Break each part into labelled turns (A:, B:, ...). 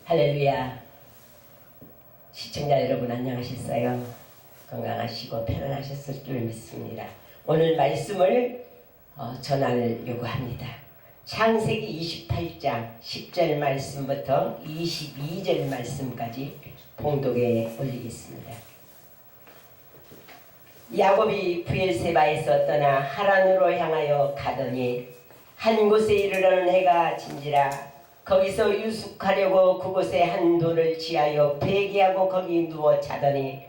A: 할렐루야. 시청자 여러분 안녕하셨어요? 건강하시고 편안하셨을 줄 믿습니다. 오늘 말씀을 전하려고 합니다. 창세기 28장 10절 말씀부터 22절 말씀까지 봉독에 올리겠습니다. 야곱이 브엘세바에서 떠나 하란으로 향하여 가더니 한 곳에 이르러는 해가 진지라. 거기서 유숙하려고 그곳에 한 돌을 지하여 베개하고 거기 누워 자더니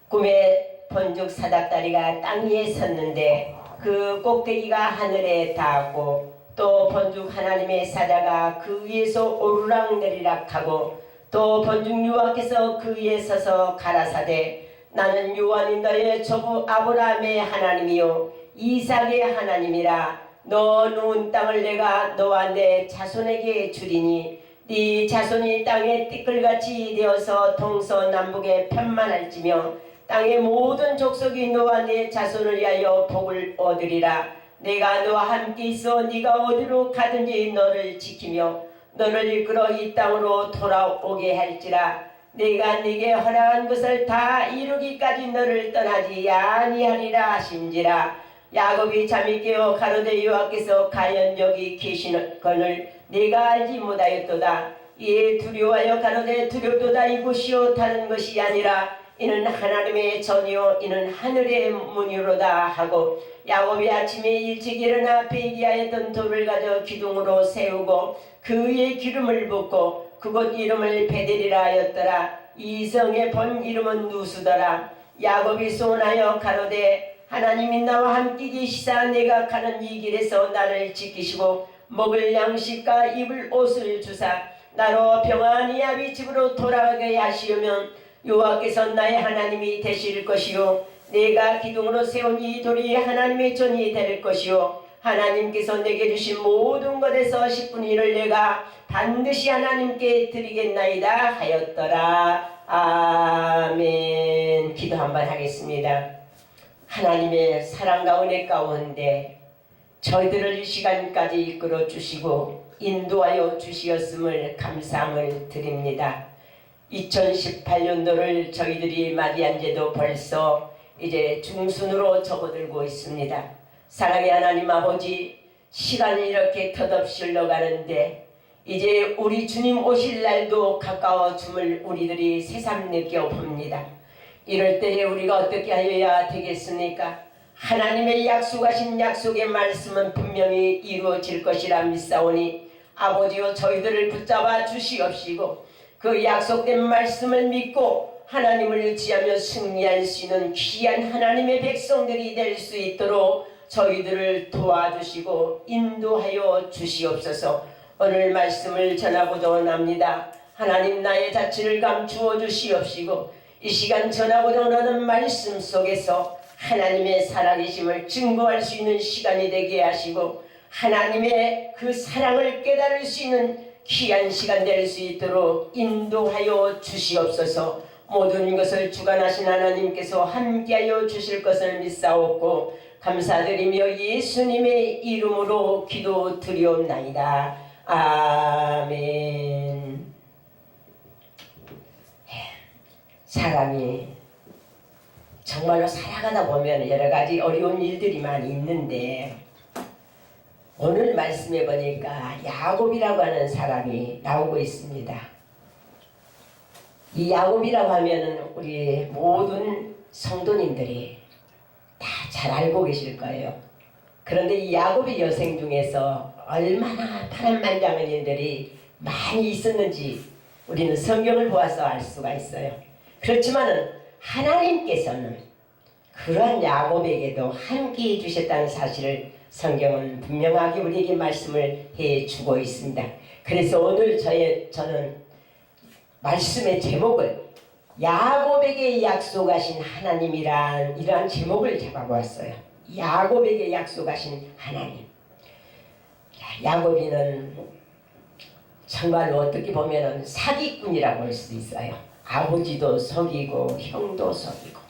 A: 꿈에 번죽 사닥다리가 땅 위에 섰는데 그 꼭대기가 하늘에 닿았고 또 번죽 하나님의 사자가 그 위에서 오르락내리락 하고 또 번죽 여호와께서 그 위에 서서 가라사대 나는 여호와니 너의 조부 아브라함의 하나님이요 이삭의 하나님이라. 너 누운 땅을 내가 너와 내 자손에게 주리니 네 자손이 땅에 띠끌같이 되어서 동서남북에 편만할지며 땅의 모든 족속이 너와 네 자손을 위하여 복을 얻으리라. 내가 너와 함께 있어 네가 어디로 가든지 너를 지키며 너를 이끌어 이 땅으로 돌아오게 할지라. 내가 네게 허락한 것을 다 이루기까지 너를 떠나지 아니하리라 하신지라. 야곱이 잠이 깨어 가로되 여호와께서 과연 여기 계시건을 내가 알지 못하였도다. 이에 두려워하여 가로되 두렵도다. 이곳이요 다른 것이 아니라 이는 하나님의 전이요 이는 하늘의 문이로다 하고 야곱이 아침에 일찍 일어나 베개하였던 돌을 가져 기둥으로 세우고 그 위에 기름을 붓고 그곳 이름을 베델이라 하였더라. 이 성의 본 이름은 누수더라. 야곱이 소원하여 가로되 하나님이 나와 함께 계시사 내가 가는 이 길에서 나를 지키시고 먹을 양식과 입을 옷을 주사 나로 평안히 아비 집으로 돌아가게 하시려면 여호와께서 나의 하나님이 되실 것이요 내가 기둥으로 세운 이 돌이 하나님의 전이 될 것이요 하나님께서 내게 주신 모든 것에서 10분의 1을 내가 반드시 하나님께 드리겠나이다 하였더라. 아멘. 기도 한번 하겠습니다. 하나님의 사랑과 은혜 가운데 저희들을 이 시간까지 이끌어 주시고 인도하여 주시었음을 감사함을 드립니다. 2018년도를 저희들이 맞이한 지도 벌써 이제 중순으로 접어들고 있습니다. 사랑의 하나님 아버지, 시간이 이렇게 덧없이 흘러가는데 이제 우리 주님 오실 날도 가까워줌을 우리들이 새삼 느껴봅니다. 이럴 때에 우리가 어떻게 하여야 되겠습니까? 하나님의 약속하신 약속의 말씀은 분명히 이루어질 것이라 믿사오니 아버지여 저희들을 붙잡아 주시옵시고 그 약속된 말씀을 믿고 하나님을 의지하며 승리할 수 있는 귀한 하나님의 백성들이 될 수 있도록 저희들을 도와주시고 인도하여 주시옵소서. 오늘 말씀을 전하고자 원합니다. 하나님 나의 자취를 감추어 주시옵시고 이 시간 전하고자 원하는 말씀 속에서 하나님의 살아계심을 증거할 수 있는 시간이 되게 하시고 하나님의 그 사랑을 깨달을 수 있는 귀한 시간 될 수 있도록 인도하여 주시옵소서. 모든 것을 주관하신 하나님께서 함께하여 주실 것을 믿사옵고 감사드리며 예수님의 이름으로 기도드리옵나이다. 아멘. 사람이 정말로 살아가다 보면 여러 가지 어려운 일들이 많이 있는데 오늘 말씀해 보니까 야곱이라고 하는 사람이 나오고 있습니다. 이 야곱이라고 하면은 우리 모든 성도님들이 다 잘 알고 계실 거예요. 그런데 이 야곱의 여생 중에서 얼마나 파란만장한 일들이 많이 있었는지 우리는 성경을 보아서 알 수가 있어요. 그렇지만은 하나님께서는 그러한 야곱에게도 함께 해주셨다는 사실을 성경은 분명하게 우리에게 말씀을 해주고 있습니다. 그래서 오늘 저는 말씀의 제목을 야곱에게 약속하신 하나님이란 이러한 제목을 잡아보았어요. 야곱에게 약속하신 하나님. 야곱이는 정말로 어떻게 보면 사기꾼이라고 할 수도 있어요. 아버지도 속이고 형도 속이고.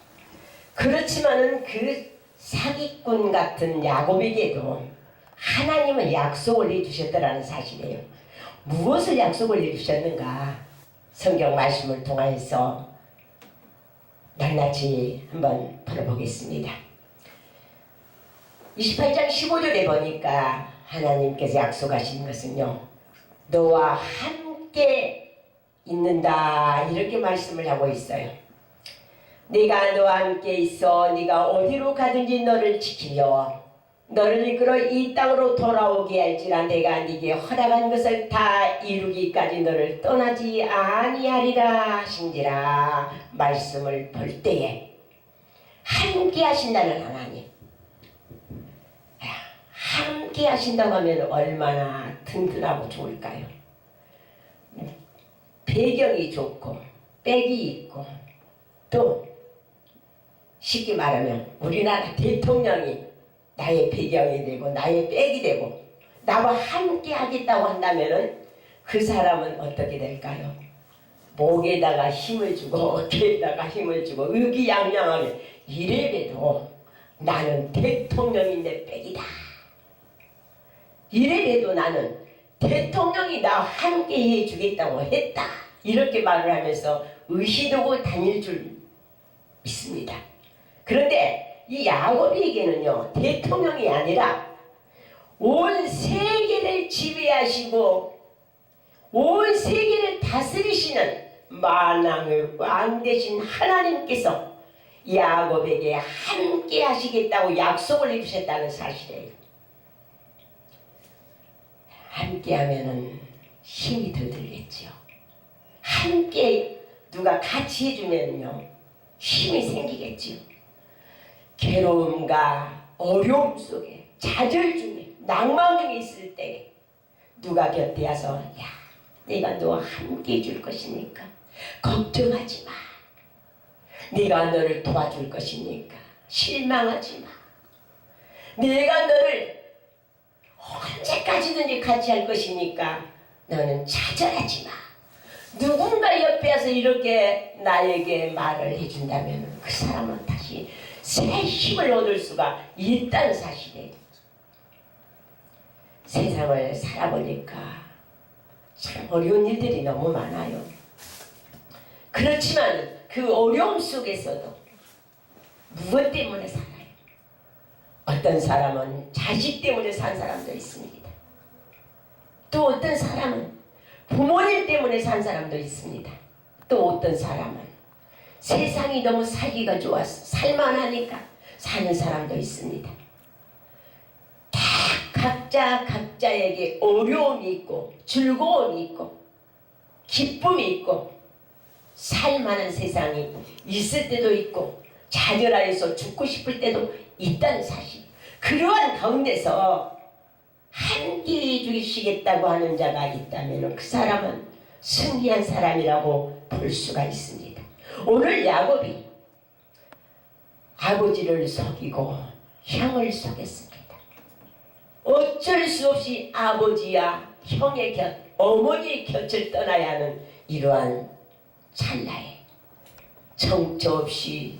A: 그렇지만은 그 사기꾼 같은 야곱에게도 하나님은 약속을 해주셨다라는 사실이에요. 무엇을 약속을 해주셨는가? 성경 말씀을 통하여서 낱낱이 한번 풀어보겠습니다. 28장 15절에 보니까 하나님께서 약속하신 것은요, 너와 함께 있는다, 이렇게 말씀을 하고 있어요. 네가 너와 함께 있어 네가 어디로 가든지 너를 지키며 너를 이끌어 이 땅으로 돌아오게 할지라. 내가 네게 허락한 것을 다 이루기까지 너를 떠나지 아니하리라 하신지라. 말씀을 볼 때에 함께 하신다는 하나님, 함께 하신다고 하면 얼마나 든든하고 좋을까요? 배경이 좋고 백이 있고, 또 쉽게 말하면 우리나라 대통령이 나의 배경이 되고 나의 백이 되고 나와 함께 하겠다고 한다면은 그 사람은 어떻게 될까요? 목에다가 힘을 주고 어깨에다가 힘을 주고 의기양양하게 이래봬도 나는 대통령이 내 백이다. 이래봬도 나는 대통령이 나와 함께 해주겠다고 했다. 이렇게 말을 하면서 의시두고 다닐 줄 믿습니다. 그런데 이 야곱에게는요, 대통령이 아니라 온 세계를 지배하시고 온 세계를 다스리시는 만왕의 왕 되신 하나님께서 야곱에게 함께 하시겠다고 약속을 해주셨다는 사실이에요. 함께 하면은 힘이 더 들겠죠. 함께 누가 같이 해주면요, 힘이 생기겠지요. 괴로움과 어려움 속에, 좌절 중에, 낭만 중에 있을 때 누가 곁에 와서 야, 내가 너와 함께 해줄 것이니까 걱정하지 마. 내가 너를 도와줄 것이니까 실망하지 마. 내가 너를 언제까지든지 같이 할 것이니까 너는 좌절하지 마. 누군가 옆에 와서 이렇게 나에게 말을 해준다면 그 사람은 다시 새 힘을 얻을 수가 있다는 사실이에요. 세상을 살아보니까 참 어려운 일들이 너무 많아요. 그렇지만 그 어려움 속에서도 무엇 때문에 살아요? 어떤 사람은 자식 때문에 산 사람도 있습니다. 또 어떤 사람은 부모님 때문에 산 사람도 있습니다. 또 어떤 사람은 세상이 너무 살기가 좋아서 살만하니까 사는 사람도 있습니다. 다 각자에게 어려움이 있고 즐거움이 있고 기쁨이 있고 살만한 세상이 있을 때도 있고 좌절하여서 죽고 싶을 때도 있다는 사실. 그러한 가운데서 함께 해주시겠다고 하는 자가 있다면 그 사람은 승리한 사람이라고 볼 수가 있습니다. 오늘 야곱이 아버지를 속이고 형을 속였습니다. 어쩔 수 없이 아버지와 형의 곁, 어머니의 곁을 떠나야 하는 이러한 찰나에 정처 없이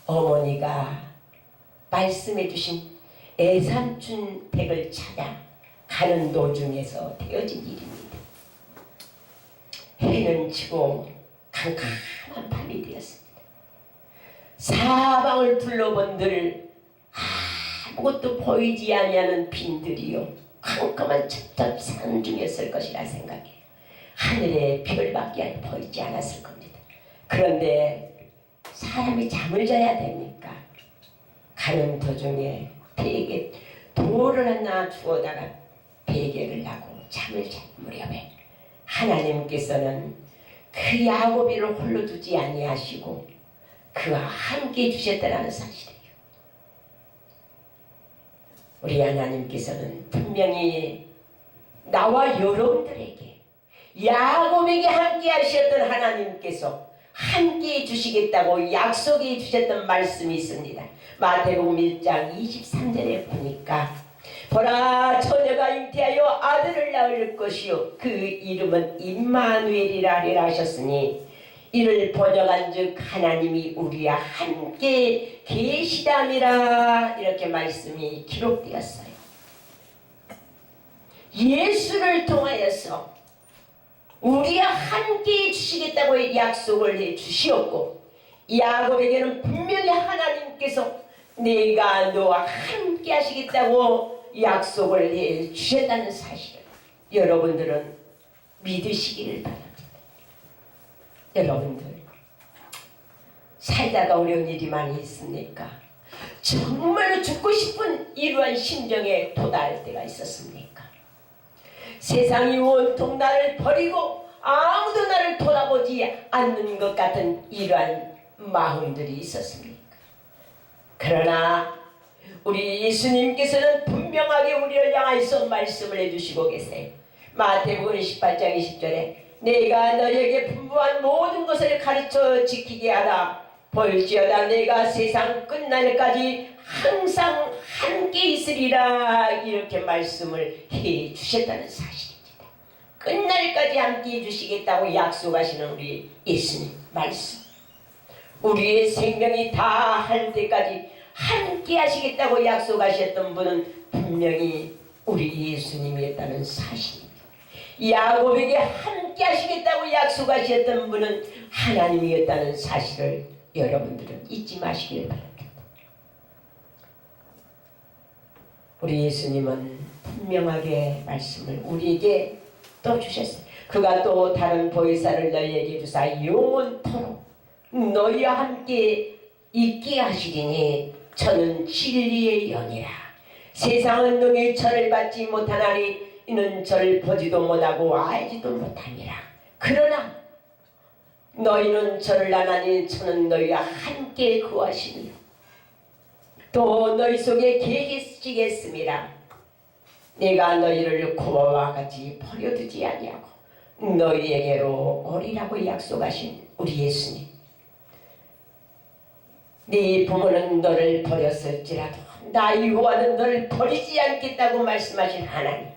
A: 어머니가 말씀해 주신 애삼촌 댁을 찾아 가는 도중에서 되어진 일입니다. 해는 지고 캄캄한 밤이 되었습니다. 사방을 둘러본들 아무것도 보이지 아니하는 빈들이요, 캄캄한 첩첩 산 중이었을 것이라 생각해. 하늘에 별밖에 보이지 않았을 겁니다. 그런데 사람이 잠을 자야 되니까 가는 도중에 베개 돌을 하나 주워다가 베개를 하고 잠을 잔 무렵에 하나님께서는 그 야곱이를 홀로 두지 아니하시고 그와 함께 해주셨다는 사실이에요. 우리 하나님께서는 분명히 나와 여러분들에게, 야곱에게 함께 하셨던 하나님께서 함께 해주시겠다고 약속해 주셨던 말씀이 있습니다. 마태복음 1장 23절에 보니까 보라, 처녀가 잉태하여 아들을 낳을 것이요 그 이름은 임마누엘이라 하리라 하셨으니 이를 번역한즉 하나님이 우리와 함께 계시다니라. 이렇게 말씀이 기록되었어요. 예수를 통하여서 우리와 함께 해주시겠다고 약속을 해주시었고, 야곱에게는 분명히 하나님께서 내가 너와 함께 하시겠다고 약속을 해주셨다는 사실을 여러분들은 믿으시기를 바랍니다. 여러분들, 살다가 어려운 일이 많이 있습니까? 정말로 죽고 싶은 이러한 심정에 도달할 때가 있었습니까? 세상이 온통 나를 버리고 아무도 나를 돌아보지 않는 것 같은 이러한 마음들이 있었습니까? 그러나 우리 예수님께서는 분명하게 우리를 향해서 말씀을 해주시고 계세요. 마태복음 18장 20절에 내가 너희에게 분부한 모든 것을 가르쳐 지키게 하라. 볼지어다 내가 세상 끝날까지 항상 함께 있으리라. 이렇게 말씀을 해 주셨다는 사실입니다. 끝날까지 함께 해주시겠다고 약속하시는 우리 예수님 말씀, 우리의 생명이 다할 때까지 함께 하시겠다고 약속하셨던 분은 분명히 우리 예수님이었다는 사실입니다. 야곱에게 함께 하시겠다고 약속하셨던 분은 하나님이었다는 사실을 여러분들은 잊지 마시길 바랍니다. 우리 예수님은 분명하게 말씀을 우리에게 또 주셨어요. 그가 또 다른 보혜사를 너희에게 주사 영원토록 너희와 함께 있게 하시리니 저는 진리의 영이라. 세상은 너희 저를 받지 못하나니 이는 저를 보지도 못하고 알지도 못함이라. 그러나 너희는 저를 아나니 저는 너희와 함께 거하시며 또 너희 속에 계시겠습니다. 내가 너희를 고아와 같이 버려두지 아니하고 너희에게로 오리라고 약속하신 우리 예수님, 네 부모는 너를 버렸을지라도 나 여호와는 너를 버리지 않겠다고 말씀하신 하나님,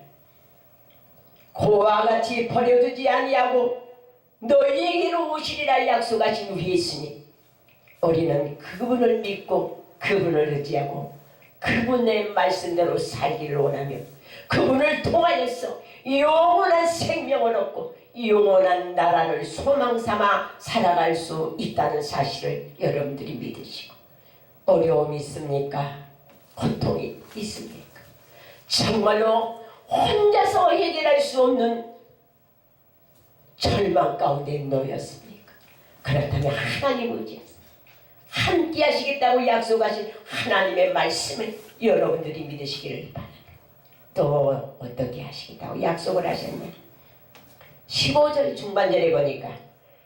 A: 고아와 같이 버려두지 아니하고 너희에게로 오시리라 약속하신 우리 예수님, 우리는 그분을 믿고 그분을 의지하고 그분의 말씀대로 살기를 원하며 그분을 통하여서 영원한 생명을 얻고 영원한 나라를 소망삼아 살아갈 수 있다는 사실을 여러분들이 믿으시고, 어려움이 있습니까? 고통이 있습니까? 정말로 혼자서 해결할 수 없는 절망 가운데 놓였습니까? 그렇다면 하나님 의지하세요. 함께 하시겠다고 약속하신 하나님의 말씀을 여러분들이 믿으시기를 바랍니다. 또 어떻게 하시겠다고 약속을 하셨냐? 15절 중반절에 보니까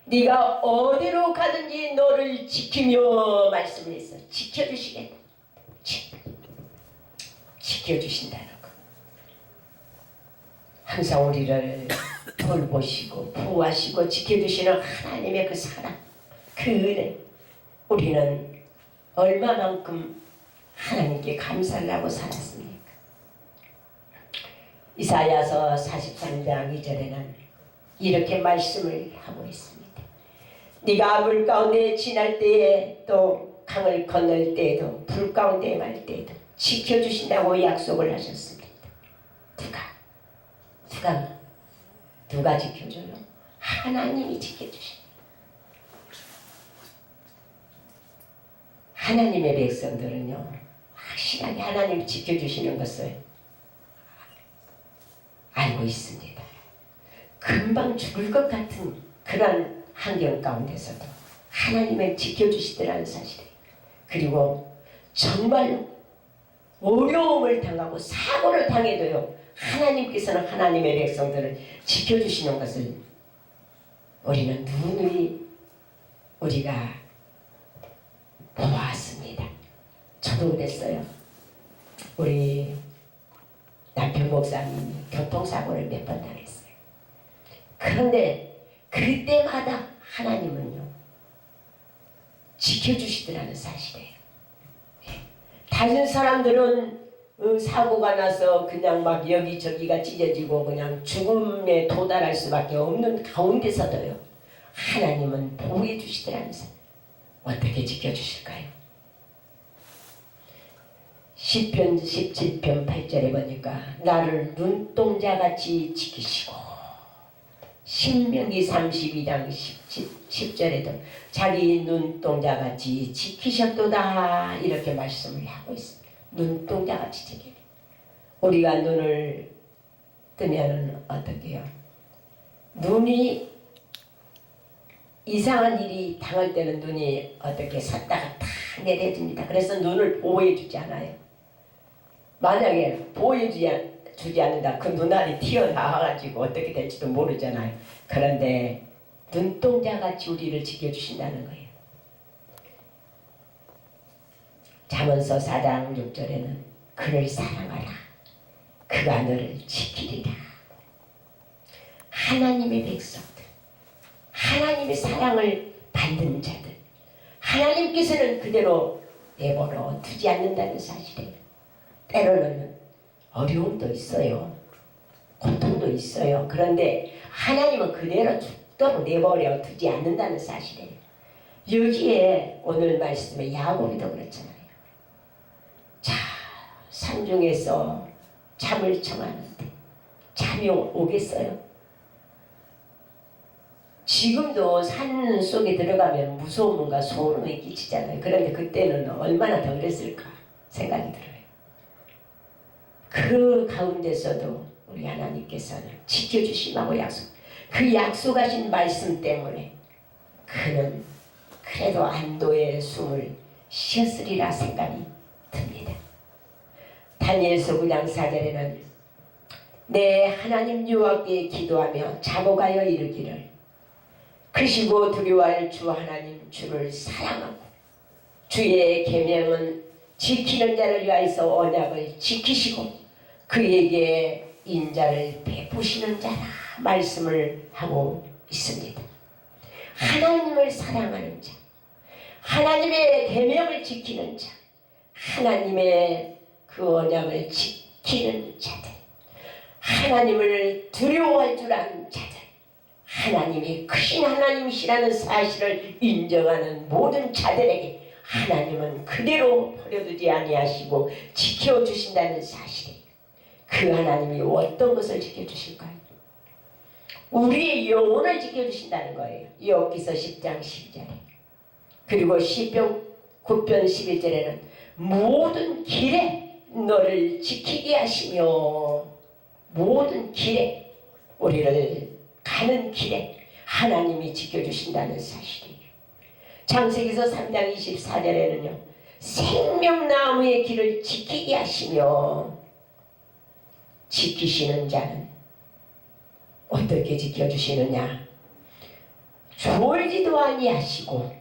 A: 네가 어디로 가든지 너를 지키며 말씀을 했어. 지켜주시겠다. 지켜주신다는 거. 항상 우리를 돌보시고 보호하시고 지켜주시는 하나님의 그 사랑, 그 은혜, 우리는 얼마만큼 하나님께 감사를 하고 살았습니까? 이사야서 43장 2절에는 이렇게 말씀을 하고 있습니다. 네가 물 가운데 지날 때에 또 강을 건널 때에도 불 가운데 갈 때에도 지켜주신다고 약속을 하셨습니다. 누가 지켜줘요? 하나님이 지켜주십니다. 하나님의 백성들은요, 확실하게 하나님이 지켜주시는 것을 알고 있습니다. 금방 죽을 것 같은 그런 환경 가운데서도 하나님은 지켜주시더라는 사실이에요. 그리고 정말 어려움을 당하고 사고를 당해도요, 하나님께서는 하나님의 백성들을 지켜주시는 것을 우리는 누누이 우리가 보았습니다. 저도 그랬어요. 우리 남편 목사님이 교통사고를 몇 번 당했어요. 그런데 그때마다 하나님은요, 지켜주시더라는 사실이에요. 다른 사람들은 사고가 나서 그냥 막 여기저기가 찢어지고 그냥 죽음에 도달할 수밖에 없는 가운데서도요, 하나님은 보호해 주시더라는 사실. 어떻게 지켜주실까요? 시편 17편 8절에 보니까 나를 눈동자같이 지키시고 신명기 32장 10절에도 자기 눈동자같이 지키셨도다 이렇게 말씀을 하고 있습니다. 눈동자같이 지키래. 우리가 눈을 뜨면 어떻게 해요? 눈이 이상한 일이 당할 때는 눈이 어떻게 섰다가 탁 내려집니다. 그래서 눈을 보호해주지 않아요. 만약에 보호해주지 않는다. 그 눈알이 튀어나와가지고 어떻게 될지도 모르잖아요. 그런데 눈동자같이 우리를 지켜주신다는 거예요. 잠언서 4장 6절에는 그를 사랑하라. 그가 너를 지키리라. 하나님의 백성들, 하나님의 사랑을 받는 자들, 하나님께서는 그대로 내버려 두지 않는다는 사실이에요. 때로는 어려움도 있어요. 고통도 있어요. 그런데 하나님은 그대로 죽도록 내버려 두지 않는다는 사실이에요. 여기에 오늘 말씀에 야곱이도 그렇잖아요. 자, 산중에서 잠을 청하는데 잠이 오겠어요? 지금도 산 속에 들어가면 무서운 뭔가 소름이 끼치잖아요. 그런데 그때는 얼마나 더 그랬을까 생각이 들어요. 그 가운데서도 우리 하나님께서는 지켜주심하고 그 약속하신 말씀 때문에 그는 그래도 안도의 숨을 쉬었으리라 생각이 듭니다. 다니엘서 9장 4절에는 내 하나님 여호와께 기도하며 자복하여 이르기를 크시고 두려워할 주 하나님 주를 사랑하고 주의 계명은 지키는 자를 위하여서 언약을 지키시고 그에게 인자를 베푸시는 자라 말씀을 하고 있습니다. 하나님을 사랑하는 자, 하나님의 계명을 지키는 자, 하나님의 그 언약을 지키는 자들, 하나님을 두려워할 줄 아는 자들, 하나님이 크신 하나님이시라는 사실을 인정하는 모든 자들에게 하나님은 그대로 버려두지 아니하시고 지켜주신다는 사실이에요. 그 하나님이 어떤 것을 지켜주실까요? 우리의 영혼을 지켜주신다는 거예요. 욥기서 10장 10절에. 그리고 시편 9편 11절에는 모든 길에 너를 지키게 하시며 모든 길에 우리를 가는 길에 하나님이 지켜주신다는 사실이에요. 창세기서 3장 24절에는요. 생명나무의 길을 지키게 하시며 지키시는 자는 어떻게 지켜주시느냐. 졸지도 아니하시고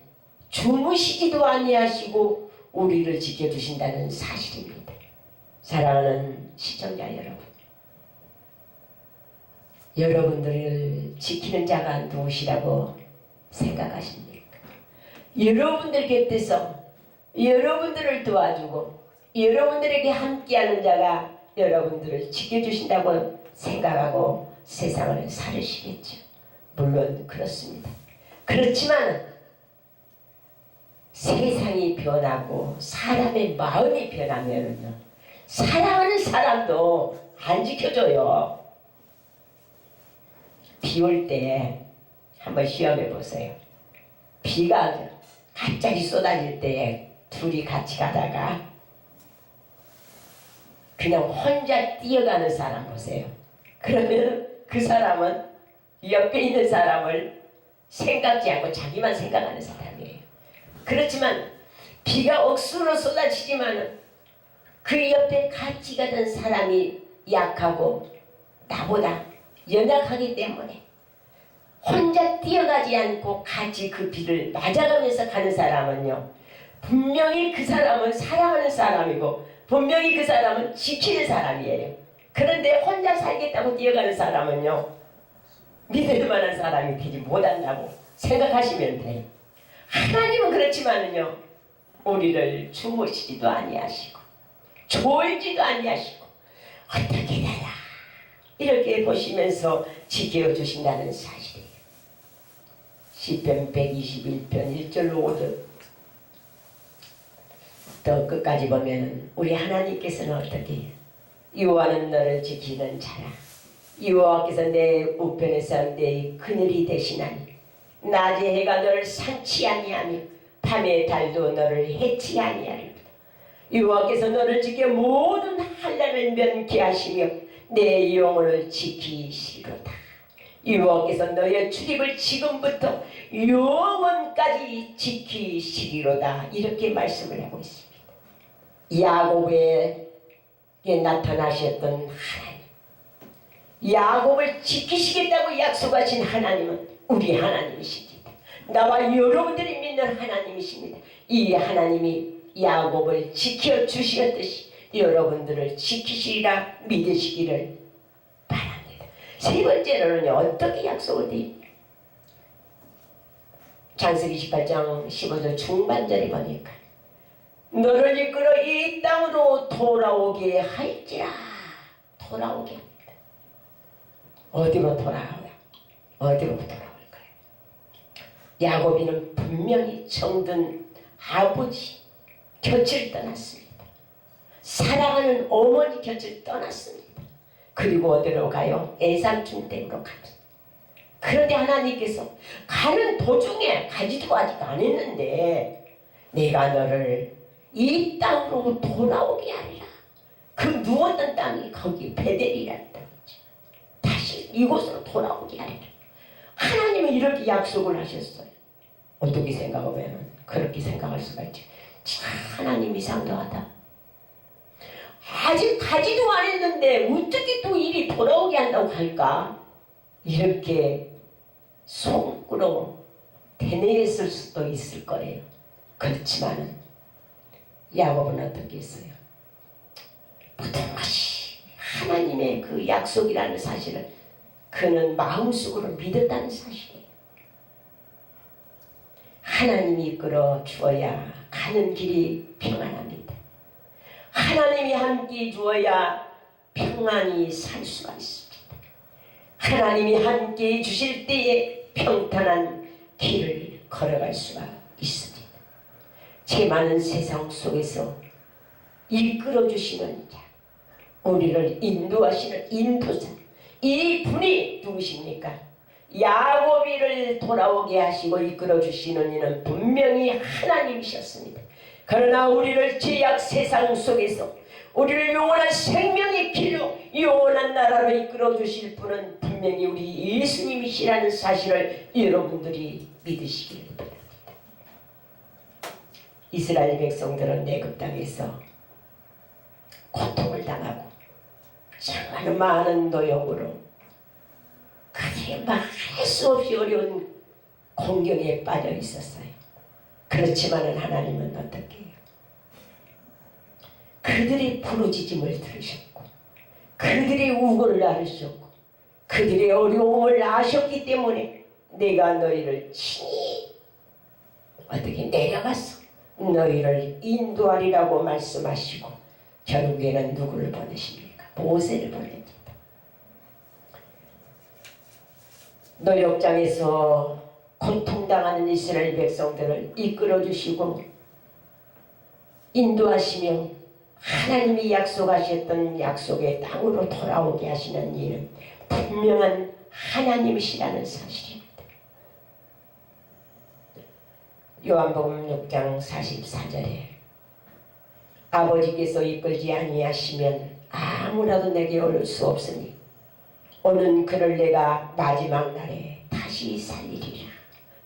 A: 주무시지도 아니하시고 우리를 지켜주신다는 사실입니다. 사랑하는 시청자 여러분, 여러분들을 지키는 자가 누구시라고 생각하십니까? 여러분들 곁에서 여러분들을 도와주고 여러분들에게 함께하는 자가 여러분들을 지켜주신다고 생각하고 세상을 살으시겠죠. 물론 그렇습니다. 그렇지만 세상이 변하고 사람의 마음이 변하면요, 사랑하는 사람도 안 지켜줘요. 비 올 때 한번 시험해 보세요. 비가 갑자기 쏟아질 때 둘이 같이 가다가 그냥 혼자 뛰어가는 사람 보세요. 그러면 그 사람은 옆에 있는 사람을 생각지 않고 자기만 생각하는 사람이에요. 그렇지만 비가 억수로 쏟아지지만 그 옆에 같이 가던 사람이 약하고 나보다 연약하기 때문에 혼자 뛰어가지 않고 같이 그 비를 맞아가면서 가는 사람은요, 분명히 그 사람은 사랑하는 사람이고 분명히 그 사람은 지키는 사람이에요. 그런데 혼자 살겠다고 뛰어가는 사람은요, 믿을 만한 사람이 되지 못한다고 생각하시면 돼요. 하나님은 그렇지만은요, 우리를 주무시지도 아니하시고 졸지도 아니하시고 어떻게 되나 이렇게 보시면서 지켜주신다는 사실이에요. 시편 121편 1절로 5절 더 끝까지 보면 우리 하나님께서는 어떻게 해요? 여호와는 너를 지키는 자라. 여호와께서 내 우편에서 내 그늘이 되시나니 낮에 해가 너를 상치 아니하며 밤에 달도 너를 해치 아니하리로다. 여호와께서 너를 지켜 모든 환난을 면케하시며 내 영혼을 지키시리로다. 여호와께서 너의 출입을 지금부터 영원까지 지키시리로다. 이렇게 말씀을 하고 있습니다. 야곱에게 나타나셨던 하나님, 야곱을 지키시겠다고 약속하신 하나님은 우리 하나님이십니다. 나와 여러분들이 믿는 하나님이십니다. 이 하나님이 야곱을 지켜주셨듯이 여러분들을 지키시리라 믿으시기를 바랍니다. 세 번째로는 어떻게 약속을 드립니까? 창세기 18장 15절 중반절에 보니까 너를 이끌어 이 땅으로 돌아오게 할지라. 돌아오게 합니다. 어디로 돌아오냐? 어디로 돌아올 거예요? 야곱이는 분명히 정든 아버지 곁을 떠났습니다. 사랑하는 어머니 곁을 떠났습니다. 그리고 어디로 가요? 애삼촌 댁으로 가죠. 그런데 하나님께서 가는 도중에 가지도 아직 안 했는데 내가 너를 이 땅으로 돌아오게 하리라. 그 누웠던 땅이 거기 베델이라는 땅이죠. 다시 이곳으로 돌아오게 하리라. 하나님은 이렇게 약속을 하셨어요. 어떻게 생각하면 그렇게 생각할 수가 있죠. 참 하나님 이상도하다. 아직 가지도 안 했는데 어떻게 또 일이 돌아오게 한다고 할까? 이렇게 속으로 되뇌었을 수도 있을 거예요. 그렇지만은 야곱은 어떻게 했어요? 모든 것이 하나님의 그 약속이라는 사실을 그는 마음속으로 믿었다는 사실이에요. 하나님이 이끌어 주어야 가는 길이 평안합니다. 하나님이 함께 주어야 평안히 살 수가 있습니다. 하나님이 함께 주실 때에 평탄한 길을 걸어갈 수가 있습니다. 제 많은 세상 속에서 이끌어 주시는 자, 우리를 인도하시는 인도자, 이 분이 누구십니까? 야곱이를 돌아오게 하시고 이끌어 주시는 이는 분명히 하나님이셨습니다. 그러나 우리를 죄악 세상 속에서 우리를 영원한 생명의 길로 영원한 나라로 이끌어 주실 분은 분명히 우리 예수님이시라는 사실을 여러분들이 믿으시기를 바랍니다. 이스라엘 백성들은 애굽 땅에서 고통을 당하고 정말 많은 노역으로 그게 막 할 수 없이 어려운 공경에 빠져 있었어요. 그렇지만 하나님은 어떻게 해요? 그들의 부르짖음을 들으셨고 그들의 우고를 알으셨고 그들의 어려움을 아셨기 때문에 내가 너희를 친히 어떻게 내려가서 너희를 인도하리라고 말씀하시고 결국에는 누구를 보내십니까? 모세를 보냅니다. 노역장에서 고통당하는 이스라엘 백성들을 이끌어주시고 인도하시며 하나님이 약속하셨던 약속의 땅으로 돌아오게 하시는 이는 분명한 하나님이시라는 사실입니다. 요한복음 6장 44절에 아버지께서 이끌지 아니하시면 아무라도 내게 올 수 없으니 오는 그를 내가 마지막 날에 다시 살리리라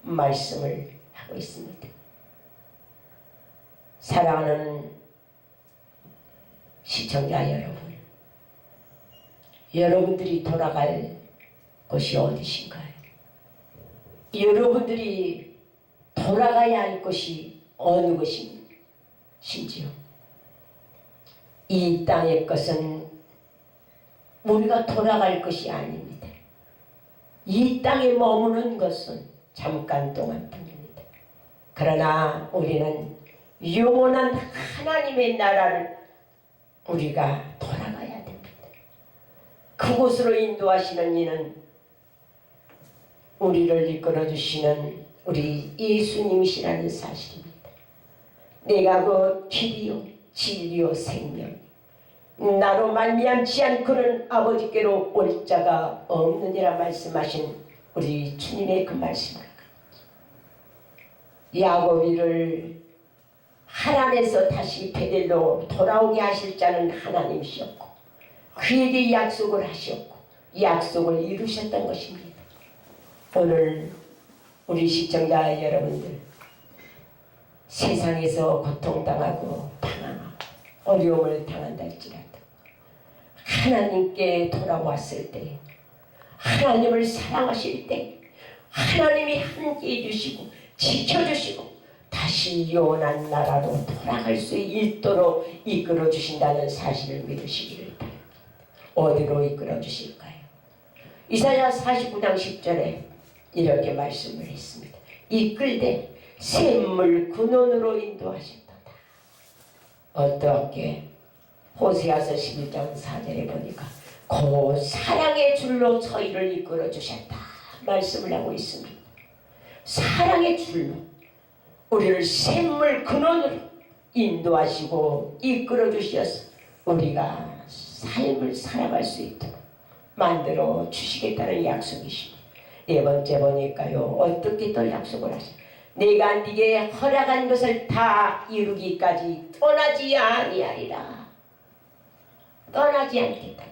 A: 말씀을 하고 있습니다. 사랑하는 시청자 여러분, 여러분들이 돌아갈 곳이 어디신가요? 여러분들이 돌아가야 할 곳이 어느 곳인지요? 이 땅의 것은 우리가 돌아갈 것이 아닙니다. 이 땅에 머무는 것은 잠깐 동안 뿐입니다. 그러나 우리는 영원한 하나님의 나라를 우리가 돌아가야 됩니다. 그곳으로 인도하시는 이는 우리를 이끌어주시는 우리 예수님이시라는 사실입니다. 내가 그 길이요 진리요 생명, 나로 말미암지 않고는 아버지께로 올 자가 없느니라 말씀하신 우리 주님의 그 말씀과 야곱이를 하란에서 다시 베델로 돌아오게 하실 자는 하나님이셨고 그에게 약속을 하셨고 약속을 이루셨던 것입니다. 오늘 우리 시청자 여러분들 세상에서 고통당하고 방황하고 어려움을 당한다 할지라도 하나님께 돌아왔을 때 하나님을 사랑하실 때 하나님이 함께 해주시고 지켜주시고 다시 영원한 나라로 돌아갈 수 있도록 이끌어 주신다는 사실을 믿으시기를 바랍니다. 어디로 이끌어 주실까요? 이사야 49장 10절에 이렇게 말씀을 했습니다. 이끌되 샘물 근원으로 인도하셨도다. 어떻게? 호세아서 11장 4절에 보니까 그 사랑의 줄로 저희를 이끌어 주셨다 말씀을 하고 있습니다. 사랑의 줄로 우리를 샘물 근원으로 인도하시고 이끌어 주셔서 우리가 삶을 살아갈 수 있도록 만들어 주시겠다는 약속이십니다. 네 번째 보니까요. 어떻게 또 약속을 하셔? 내가 네게 허락한 것을 다 이루기까지 떠나지 아니하리라. 떠나지 않겠다.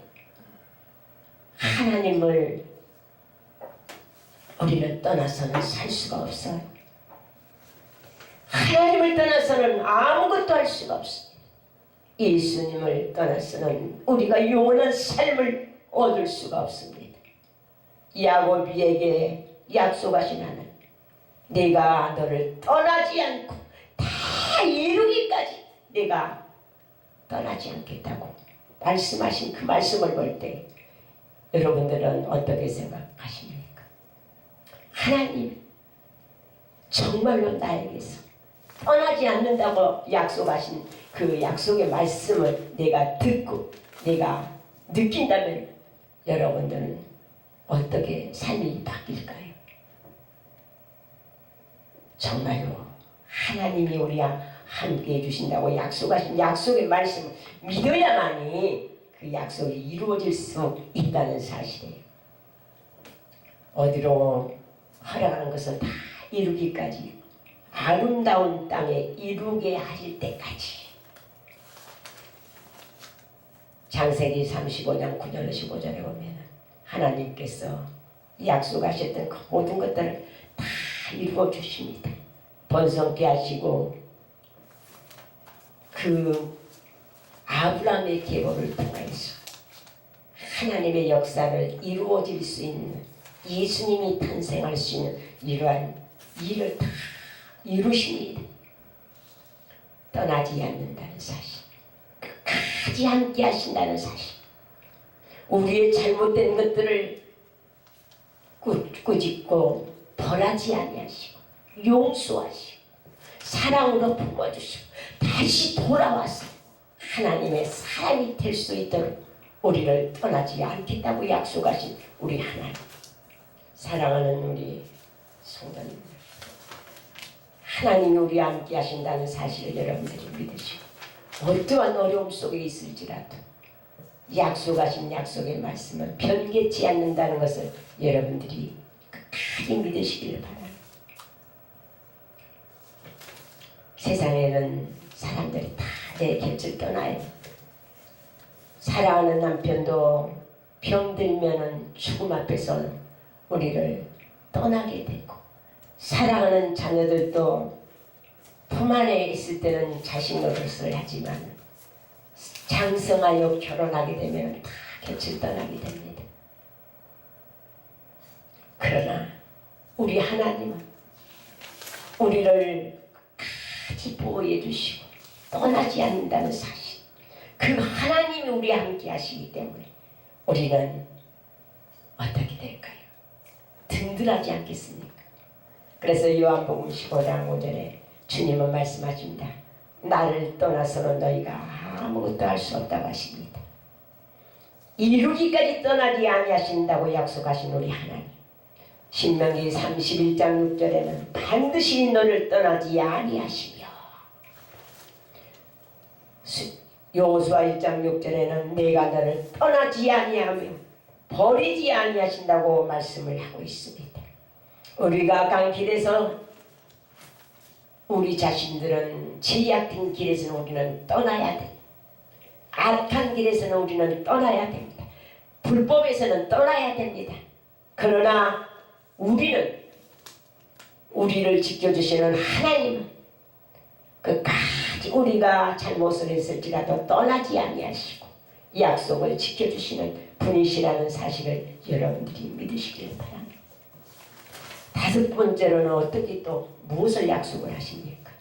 A: 하나님을 우리는 떠나서는 살 수가 없어요. 하나님을 떠나서는 아무것도 할 수가 없습니다. 예수님을 떠나서는 우리가 영원한 삶을 얻을 수가 없습니다. 야곱에게 약속하신 하나님, 내가 너를 떠나지 않고 다 이루기까지 내가 떠나지 않겠다고 말씀하신 그 말씀을 볼 때 여러분들은 어떻게 생각하십니까? 하나님 정말로 나에게서 떠나지 않는다고 약속하신 그 약속의 말씀을 내가 듣고 내가 느낀다면 여러분들은 어떻게 삶이 바뀔까요? 정말로 하나님이 우리와 함께 해주신다고 약속하신 약속의 말씀을 믿어야만이 그 약속이 이루어질 수 있다는 사실이에요. 어디로 허락하는 것을 다 이루기까지 아름다운 땅에 이루게 하실 때까지. 창세기 35장 9절 15절에 보면 하나님께서 약속하셨던 그 모든 것들을 다 이루어 주십니다. 번성케 하시고 그 아브라함의 계보를 통해서 하나님의 역사를 이루어질 수 있는 예수님이 탄생할 수 있는 이러한 일을 다 이루십니다. 떠나지 않는다는 사실, 끝까지 함께 하신다는 사실, 우리의 잘못된 것들을 꾸짖고 벌하지 아니하시고 용서하시고 사랑으로 품어주시고 다시 돌아와서 하나님의 사람이 될 수 있도록 우리를 떠나지 않겠다고 약속하신 우리 하나님, 사랑하는 우리 성도님들, 하나님이 우리와 함께 하신다는 사실을 여러분들이 믿으시고 어떠한 어려움 속에 있을지라도 약속하신 약속의 말씀은 변개치 않는다는 것을 여러분들이 끝까지 믿으시기를 바랍니다. 세상에는 사람들이 다 내 곁을 떠나요. 사랑하는 남편도 병들면은 죽음 앞에서 우리를 떠나게 되고, 사랑하는 자녀들도 품 안에 있을 때는 자식 노릇을 하지만 장성하여 결혼하게 되면 다 곁을 떠나게 됩니다. 그러나 우리 하나님은 우리를 끝까지 보호해 주시고 떠나지 않는다는 사실, 그 하나님이 우리와 함께 하시기 때문에 우리는 어떻게 될까요? 든든하지 않겠습니까? 그래서 요한복음 15장 5절에 주님은 말씀하십니다. 나를 떠나서는 너희가 아무것도 할 수 없다고 하십니다. 이루기까지 떠나지 아니하신다고 약속하신 우리 하나님, 신명기 31장 6절에는 반드시 너를 떠나지 아니하시며 여호수아 1장 6절에는 내가 너를 떠나지 아니하며 버리지 아니하신다고 말씀을 하고 있습니다. 우리가 간 길에서 우리 자신들은 죄악된 길에서는 우리는 떠나야 돼. 악한 길에서는 우리는 떠나야 됩니다. 불법에서는 떠나야 됩니다. 그러나 우리는 우리를 지켜주시는 하나님은 끝까지 우리가 잘못을 했을지라도 떠나지 아니하시고 약속을 지켜주시는 분이시라는 사실을 여러분들이 믿으시길 바랍니다. 다섯 번째로는 어떻게 또 무엇을 약속을 하십니까?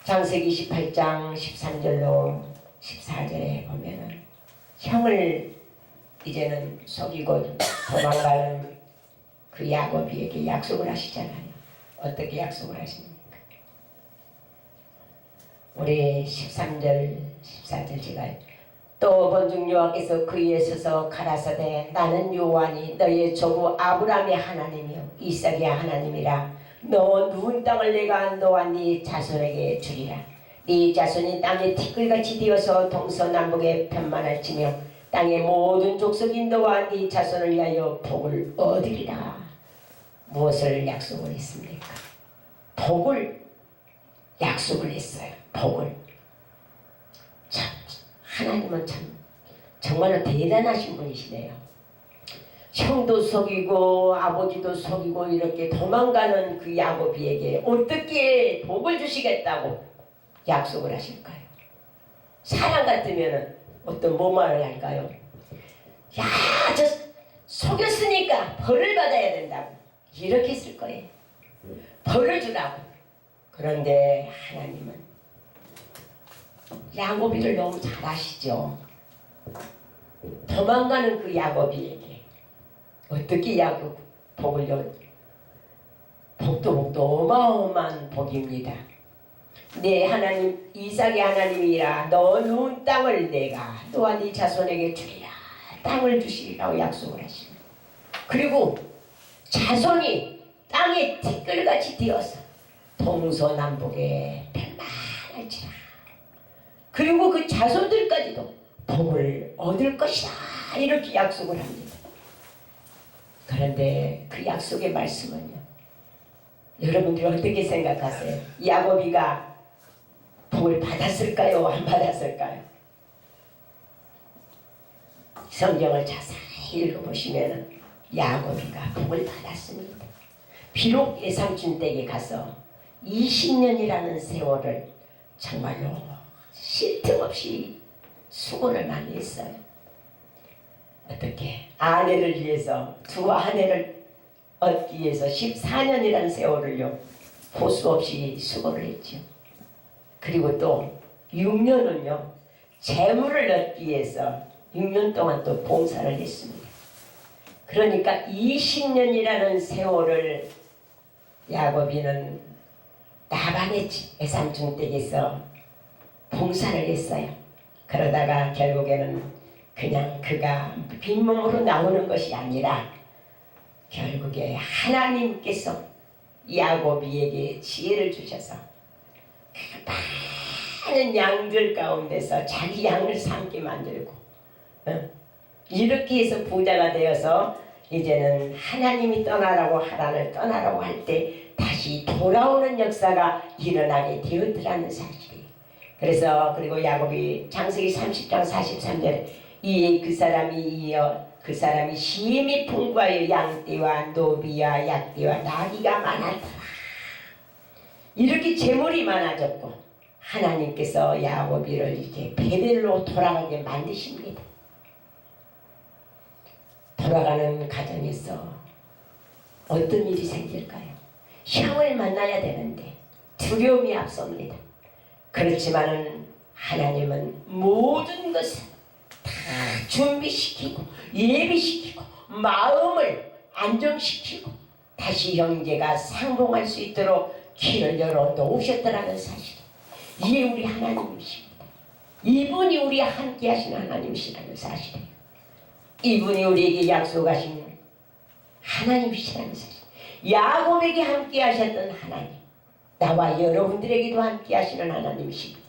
A: 창세기 28장 13절로 14절에 보면은 형을 이제는 속이고 도망가는 그 야곱이에게 약속을 하시잖아요. 어떻게 약속을 하십니까? 우리 13절 14절 제가 또 본중 여호와께서 그 위에 서서 가라사대 나는 여호와니 너의 조부 아브라함의 하나님이요 이삭의 하나님이라. 너 누운 땅을 내가 너와 네 자손에게 주리라. 네 자손이 땅에 티끌같이 되어서 동서남북에 편만할지며 땅의 모든 족속이 너와 네 자손을 위하여 복을 얻으리라. 무엇을 약속을 했습니까? 복을 약속을 했어요. 복을. 참 하나님은 참 정말로 대단하신 분이시네요. 형도 속이고 아버지도 속이고 이렇게 도망가는 그 야곱이에게 어떻게 복을 주시겠다고 약속을 하실까요? 사람 같으면 어떤 뭐 말을 할까요? 야, 저 속였으니까 벌을 받아야 된다고 이렇게 했을 거예요. 벌을 주라고. 그런데 하나님은 야곱이를 너무 잘 아시죠. 도망가는 그 야곱이에게 어떻게 야곱 복을 줘? 복도 어마어마한 복입니다. 네 하나님 이삭의 하나님이라 너 누운 땅을 내가 너와 네 자손에게 주리라. 땅을 주시리라고 약속을 하십니다. 그리고 자손이 땅에 티끌같이 되어서 동서남북에 편만할지라. 그리고 그 자손들까지도 복을 얻을 것이다. 이렇게 약속을 합니다. 그런데 그 약속의 말씀은요. 여러분들이 어떻게 생각하세요? 야곱이가 복을 받았을까요? 안 받았을까요? 성경을 자세히 읽어보시면 야곱이가 복을 받았습니다. 비록 예삼촌 댁에 가서 20년이라는 세월을 정말로 쉴 틈 없이 수고를 많이 했어요. 어떻게 아내를 위해서 두 아내를 얻기 위해서 14년이라는 세월을요 호수 없이 수고를 했죠. 그리고 또 6년은요 재물을 얻기 위해서 6년 동안 또 봉사를 했습니다. 그러니까 20년이라는 세월을 야곱이는 나반의 외삼촌 댁에서 봉사를 했어요. 그러다가 결국에는 그냥 그가 빈몸으로 나오는 것이 아니라 결국에 하나님께서 야곱이에게 지혜를 주셔서 그 많은 양들 가운데서 자기 양을 삼게 만들고 이렇게 해서 부자가 되어서 이제는 하나님이 떠나라고 하란을 떠나라고 할 때 다시 돌아오는 역사가 일어나게 되었더라는 사실이에요. 그래서 그리고 야곱이 창세기 30장 43절에 이에 그 사람이 심히 풍부하여 양떼와 노비와 약떼와 나귀가 많았더라. 이렇게 재물이 많아졌고 하나님께서 야곱이를 이제 베델로 돌아가게 만드십니다. 돌아가는 가정에서 어떤 일이 생길까요? 형을 만나야 되는데 두려움이 앞섭니다. 그렇지만은 하나님은 모든 것을 다 준비시키고 예비시키고 마음을 안정시키고 다시 형제가 상봉할 수 있도록 길을 열어 놓으셨더라는 사실. 이게 우리 하나님이십니다. 이분이 우리 함께 하신 하나님이시라는 사실이에요. 이분이 우리에게 약속하신 하나님이시라는 사실. 야곱에게 함께 하셨던 하나님, 나와 여러분들에게도 함께 하시는 하나님이십니다.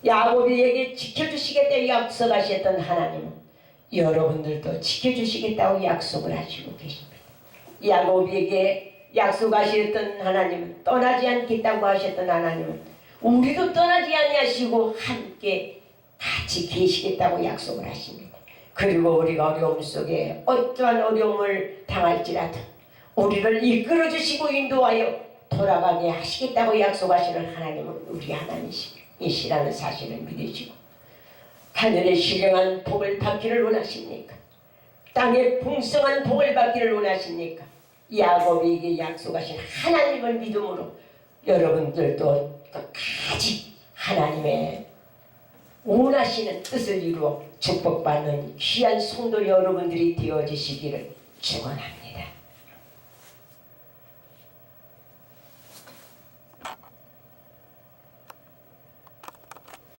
A: 야곱에게 지켜주시겠다고 약속하셨던 하나님은 여러분들도 지켜주시겠다고 약속을 하시고 계십니다. 야곱에게 약속하셨던 하나님은, 떠나지 않겠다고 하셨던 하나님은 우리도 떠나지 아니하시고 함께 같이 계시겠다고 약속을 하십니다. 그리고 우리가 어려움 속에 어떠한 어려움을 당할지라도 우리를 이끌어 주시고 인도하여 돌아가게 하시겠다고 약속하시는 하나님은 우리 하나님이시라는 사실을 믿으시고, 하늘의 신령한 복을 받기를 원하십니까? 땅의 풍성한 복을 받기를 원하십니까? 야곱에게 약속하신 하나님을 믿음으로 여러분들도 끝까지 하나님의 원하시는 뜻을 이루어 축복받는 귀한 성도 여러분들이 되어지시기를 축원합니다.